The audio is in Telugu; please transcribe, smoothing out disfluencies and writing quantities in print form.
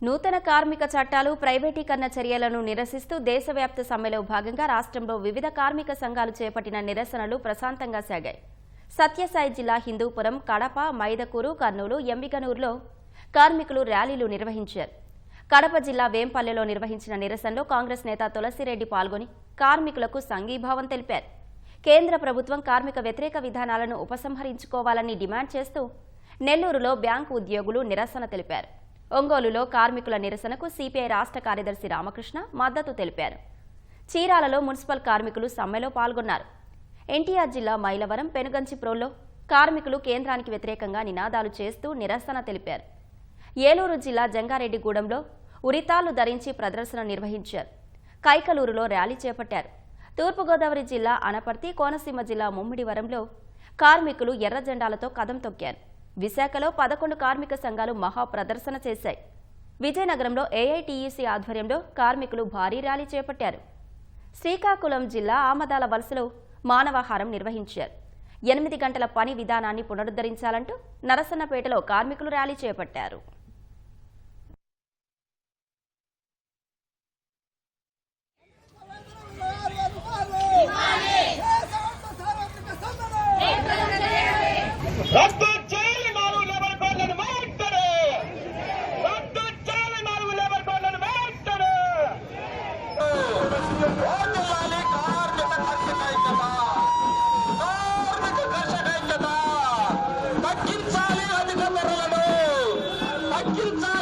నూతన కార్మిక చట్టాలు ప్రైవేటీకరణ చర్యలను నిరసిస్తూ దేశవ్యాప్త సమ్మెలో భాగంగా రాష్ట్రంలో వివిధ కార్మిక సంఘాలు చేపట్టిన నిరసనలు ప్రశాంతంగా సాగాయి. సత్యసాయి జిల్లా హిందూపురం, కడప, మైదకూరు, కర్నూలు, ఎంబిగనూరులో కార్మికులు ర్యాలీలు నిర్వహించారు. కడప జిల్లా వేంపల్లెలో నిర్వహించిన నిరసనలో కాంగ్రెస్ నేత తులసిరెడ్డి పాల్గొని కార్మికులకు సంఘీభావం తెలిపారు. కేంద్ర ప్రభుత్వం కార్మిక వ్యతిరేక విధానాలను ఉపసంహరించుకోవాలని డిమాండ్ చేస్తూ నెల్లూరులో బ్యాంకు ఉద్యోగులు నిరసన తెలిపారు. ఒంగోలులో కార్మికుల నిరసనకు సిపిఐ రాష్ట్ర కార్యదర్శి రామకృష్ణ మద్దతు తెలిపారు. చీరాలలో మున్సిపల్ కార్మికులు సమ్మెలో పాల్గొన్నారు. ఎన్టీఆర్ జిల్లా మైలవరం, పెనుగంచిప్రోల్లో కార్మికులు కేంద్రానికి వ్యతిరేకంగా నినాదాలు చేస్తూ నిరసన తెలిపారు. ఏలూరు జిల్లా జంగారెడ్డిగూడెంలో ఉరితాళ్లు ధరించి ప్రదర్శన నిర్వహించారు. కైకలూరులో ర్యాలీ చేపట్టారు. తూర్పుగోదావరి జిల్లా అనపర్తి, కోనసీమ జిల్లా ముమ్మిడివరంలో కార్మికులు ఎర్ర జెండాలతో కదం తొక్కారు. విశాఖలో 11 కార్మిక సంఘాలు మహా ప్రదర్శన చేశాయి. విజయనగరంలో ఏఐటీయూసీ ఆధ్వర్యంలో కార్మికులు భారీ ర్యాలీ చేపట్టారు. శ్రీకాకుళం జిల్లా ఆమదాల వలసలో మానవాహారం నిర్వహించారు. 8 గంటల పని విధానాన్ని పునరుద్ధరించాలంటూ నరసన్నపేటలో కార్మికులు ర్యాలీ చేపట్టారు. తగ్గించాలి అధిక ధరలను, తగ్గించాలి.